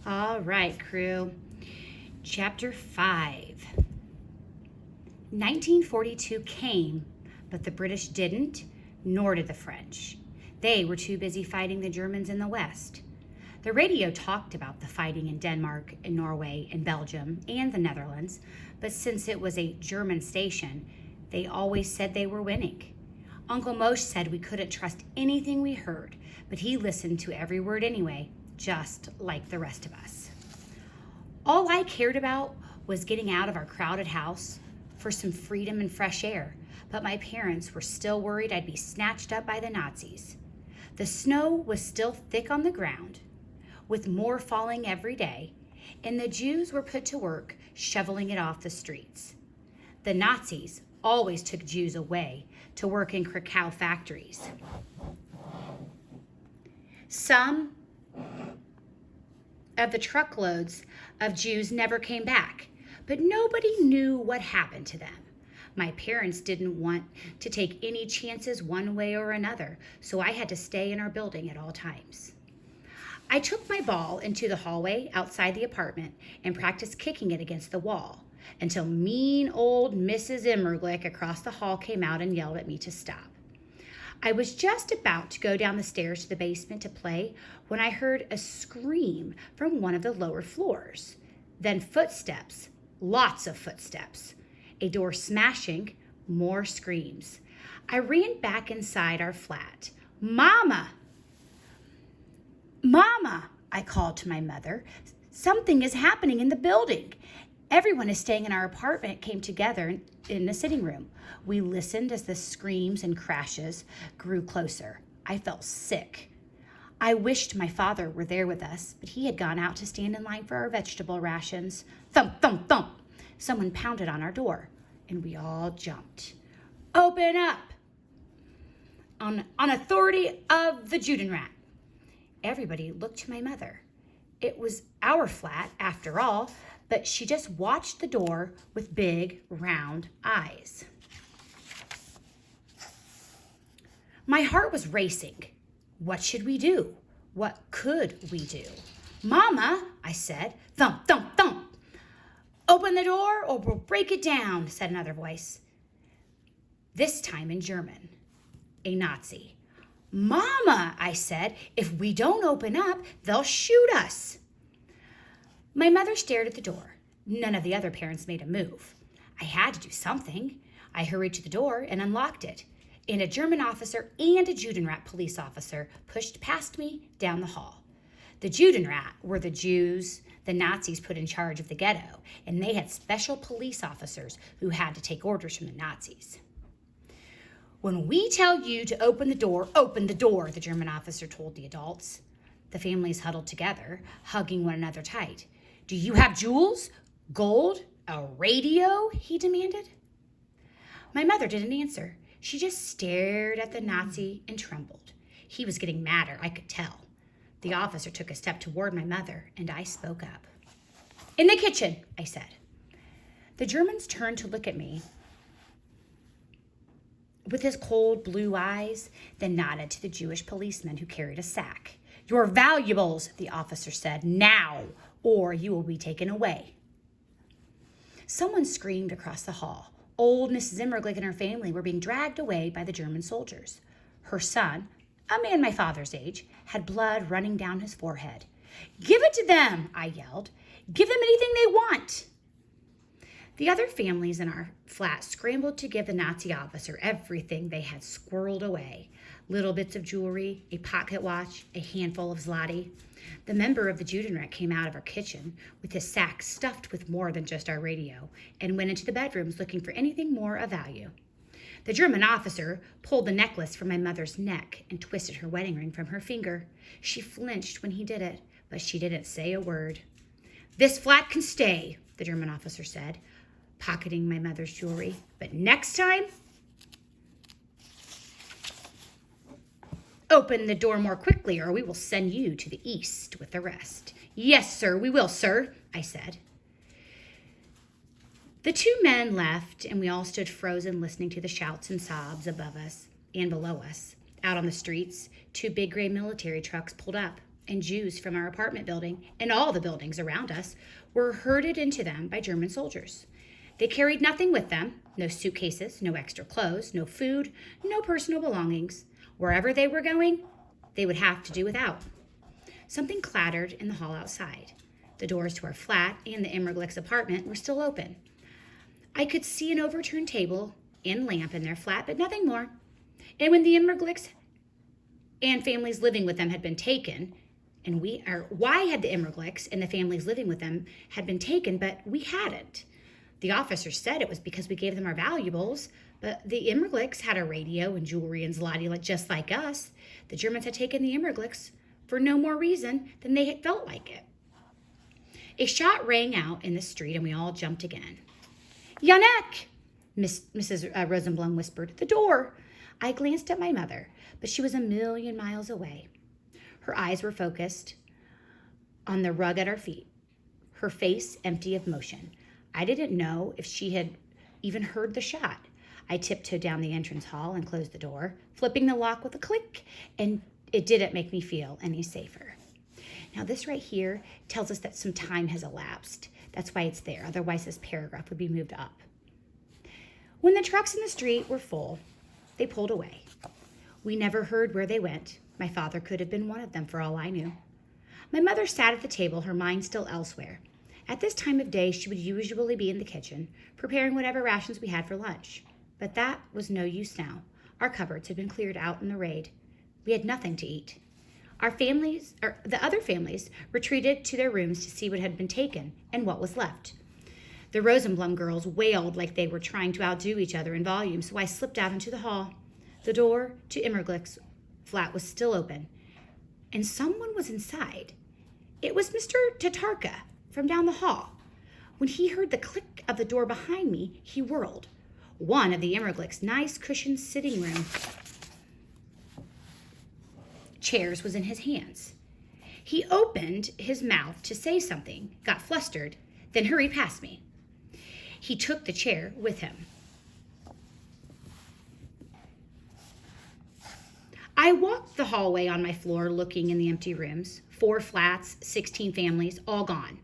All right, crew. Chapter 5. 1942 came, but the British didn't, nor did the French. They were too busy fighting the Germans in the West. The radio talked about the fighting in Denmark and Norway and Belgium and the Netherlands, but since it was a German station, they always said they were winning. Uncle Moshe said we couldn't trust anything we heard, but he listened to every word anyway, just like the rest of us. All I cared about was getting out of our crowded house for some freedom and fresh air, but my parents were still worried I'd be snatched up by the Nazis. The snow was still thick on the ground, with more falling every day, and the Jews were put to work shoveling it off the streets. The Nazis always took Jews away to work in Krakow factories. Some of the truckloads of Jews never came back, but nobody knew what happened to them. My parents didn't want to take any chances one way or another, so I had to stay in our building at all times. I took my ball into the hallway outside the apartment and practiced kicking it against the wall until mean old Mrs. Immerglick across the hall came out and yelled at me to stop. I was just about to go down the stairs to the basement to play when I heard a scream from one of the lower floors. Then footsteps, lots of footsteps. A door smashing, more screams. I ran back inside our flat. Mama! Mama! I called to my mother. Something is happening in the building. Everyone is staying in our apartment came together in the sitting room. We listened as the screams and crashes grew closer. I felt sick. I wished my father were there with us, but he had gone out to stand in line for our vegetable rations. Thump, thump, thump. Someone pounded on our door, and we all jumped. Open up! On authority of the Judenrat. Everybody looked to my mother. It was our flat, after all, but she just watched the door with big, round eyes. My heart was racing. What should we do? What could we do? Mama, I said. Thump, thump, thump. Open the door or we'll break it down, said another voice. This time in German. A Nazi. Mama, I said, if we don't open up, they'll shoot us. My mother stared at the door. None of the other parents made a move. I had to do something. I hurried to the door and unlocked it, and a German officer and a Judenrat police officer pushed past me down the hall. The Judenrat were the Jews the Nazis put in charge of the ghetto, and they had special police officers who had to take orders from the Nazis. When we tell you to open the door, the German officer told the adults. The families huddled together, hugging one another tight. Do you have jewels? Gold? A radio? He demanded. My mother didn't answer. She just stared at the Nazi and trembled. He was getting madder, I could tell. The officer took a step toward my mother, and I spoke up. In the kitchen, I said. The Germans turned to look at me with his cold blue eyes, then nodded to the Jewish policeman who carried a sack. Your valuables, the officer said, now, or you will be taken away. Someone screamed across the hall. Old Mrs. Immerglick and her family were being dragged away by the German soldiers. Her son, a man my father's age, had blood running down his forehead. Give it to them, I yelled. Give them anything they want. The other families in our flat scrambled to give the Nazi officer everything they had squirreled away. Little bits of jewelry, a pocket watch, a handful of zloty. The member of the Judenrat came out of our kitchen with his sack stuffed with more than just our radio and went into the bedrooms looking for anything more of value. The German officer pulled the necklace from my mother's neck and twisted her wedding ring from her finger. She flinched when he did it, but she didn't say a word. This flat can stay, the German officer said, pocketing my mother's jewelry. But next time, open the door more quickly or we will send you to the east with the rest. Yes, sir, we will, sir, I said. The two men left, and we all stood frozen listening to the shouts and sobs above us and below us. Out on the streets, two big gray military trucks pulled up. and Jews from our apartment building and all the buildings around us were herded into them by German soldiers. They carried nothing with them, no suitcases, no extra clothes, no food, no personal belongings. Wherever they were going, they would have to do without. Something clattered in the hall outside. The doors to our flat and the Immerglick's apartment were still open. I could see an overturned table and lamp in their flat, but nothing more. And when the Immerglicks and families living with them had been taken, why had the Immerglicks and the families living with them had been taken, but we hadn't? The officer said it was because we gave them our valuables, but the Immerglicks had a radio and jewelry and zloty just like us. The Germans had taken the Immerglicks for no more reason than they had felt like it. A shot rang out in the street and we all jumped again. Janek! Mrs. Rosenblum whispered. The door! I glanced at my mother, but she was a million miles away. Her eyes were focused on the rug at our feet, her face empty of motion. I didn't know if she had even heard the shot. I tiptoed down the entrance hall and closed the door, flipping the lock with a click, and it didn't make me feel any safer. Now, this right here tells us that some time has elapsed. That's why it's there. Otherwise, this paragraph would be moved up. When the trucks in the street were full, they pulled away. We never heard where they went. My father could have been one of them for all I knew. My mother sat at the table, her mind still elsewhere. At this time of day, she would usually be in the kitchen, preparing whatever rations we had for lunch. But that was no use now. Our cupboards had been cleared out in the raid. We had nothing to eat. The other families retreated to their rooms to see what had been taken and what was left. The Rosenblum girls wailed like they were trying to outdo each other in volume, so I slipped out into the hall. The door to Immerglick's flat was still open, and someone was inside. It was Mr. Tatarka from down the hall. When he heard the click of the door behind me, he whirled. One of the Immerglick's nice cushioned sitting room chairs was in his hands. He opened his mouth to say something, got flustered, then hurried past me. He took the chair with him. I walked the hallway on my floor looking in the empty rooms. 4 flats, 16 families, all gone.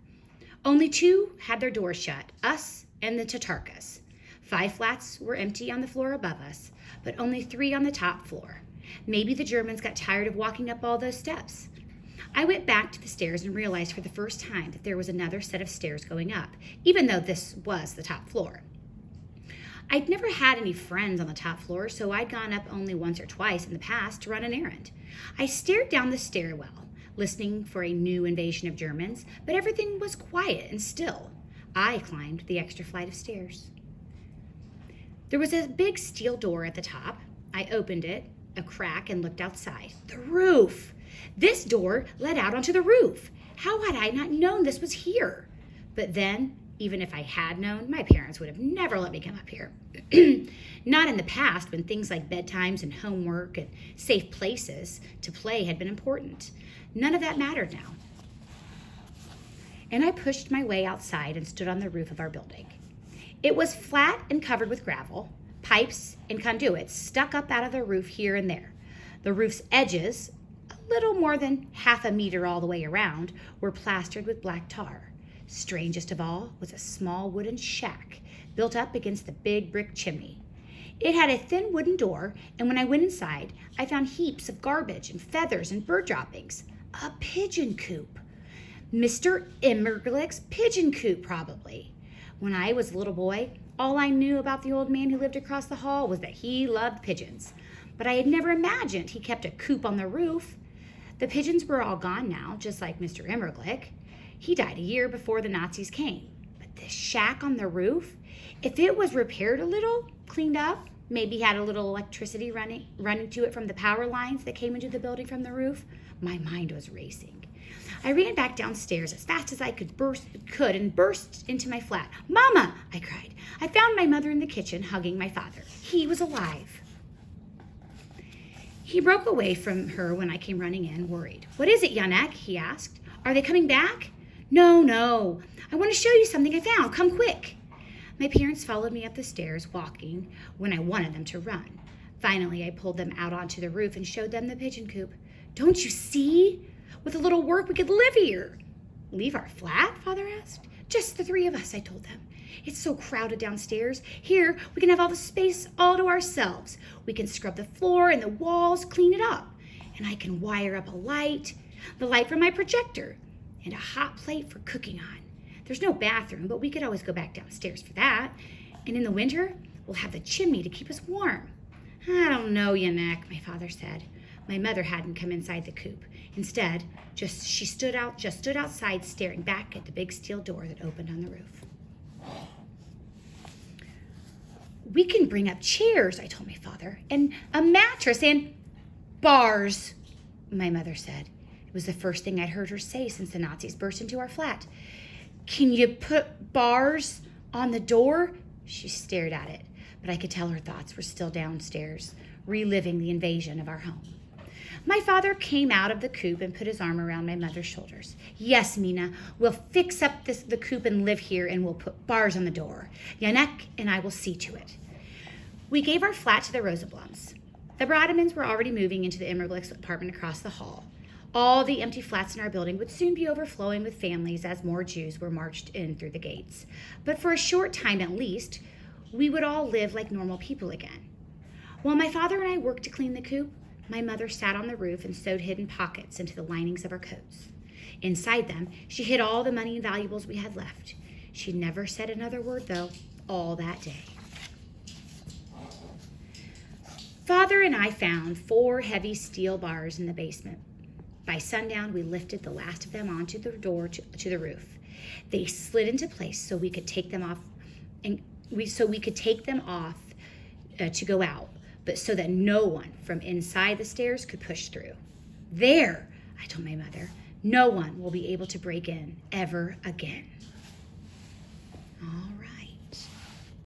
Only 2 had their doors shut, us and the Tatarkas. 5 flats were empty on the floor above us, but only 3 on the top floor. Maybe the Germans got tired of walking up all those steps. I went back to the stairs and realized for the first time that there was another set of stairs going up, even though this was the top floor. I'd never had any friends on the top floor, so I'd gone up only once or twice in the past to run an errand. I stared down the stairwell, listening for a new invasion of Germans, but everything was quiet and still. I climbed the extra flight of stairs. There was a big steel door at the top. I opened it, a crack, and looked outside. The roof! This door led out onto the roof. How had I not known this was here? But then, even if I had known, my parents would have never let me come up here. Not in the past, when things like bedtimes and homework and safe places to play had been important. None of that mattered now. And I pushed my way outside and stood on the roof of our building. It was flat and covered with gravel. Pipes and conduits stuck up out of the roof here and there. The roof's edges, a little more than half a meter all the way around, were plastered with black tar. Strangest of all was a small wooden shack built up against the big brick chimney. It had a thin wooden door, and when I went inside, I found heaps of garbage and feathers and bird droppings. A pigeon coop. Mr. Immerglick's pigeon coop, probably. When I was a little boy, all I knew about the old man who lived across the hall was that he loved pigeons. But I had never imagined he kept a coop on the roof. The pigeons were all gone now, just like Mr. Immerglick. He died a year before the Nazis came. But this shack on the roof, if it was repaired a little, cleaned up, maybe had a little electricity running to it from the power lines that came into the building from the roof, my mind was racing. I ran back downstairs as fast as I could and burst into my flat. "Mama!" I cried. I found my mother in the kitchen hugging my father. He was alive. He broke away from her when I came running in, worried. "What is it, Janek?" he asked. "Are they coming back?" No. I want to show you something I found. Come quick." My parents followed me up the stairs, walking when I wanted them to run. Finally, I pulled them out onto the roof and showed them the pigeon coop. "Don't you see?" With a little work, we could live here. Leave our flat? Father asked. Just the three of us, I told them. It's so crowded downstairs. Here, we can have all the space all to ourselves. We can scrub the floor and the walls, clean it up. And I can wire up a light, the light from my projector, and a hot plate for cooking on. There's no bathroom, but we could always go back downstairs for that. And in the winter, we'll have the chimney to keep us warm. I don't know, Yanek, my father said. My mother hadn't come inside the coop. Instead, she stood outside staring back at the big steel door that opened on the roof. We can bring up chairs, I told my father, and a mattress and bars, my mother said. It was the first thing I'd heard her say since the Nazis burst into our flat. Can you put bars on the door? She stared at it, but I could tell her thoughts were still downstairs, reliving the invasion of our home. My father came out of the coop and put his arm around my mother's shoulders. Yes, Mina, we'll fix up the coop and live here, and we'll put bars on the door. Yanek and I will see to it. We gave our flat to the Rosenblums. The Brodemans were already moving into the Immerglick's apartment across the hall. All the empty flats in our building would soon be overflowing with families as more Jews were marched in through the gates. But for a short time at least, we would all live like normal people again. While my father and I worked to clean the coop, my mother sat on the roof and sewed hidden pockets into the linings of our coats. Inside them, she hid all the money and valuables we had left. She never said another word, though, all that day. Father and I found 4 heavy steel bars in the basement. By sundown, we lifted the last of them onto the door to the roof. They slid into place so we could take them off, to go out, but so that no one from inside the stairs could push through. There, I told my mother, no one will be able to break in ever again.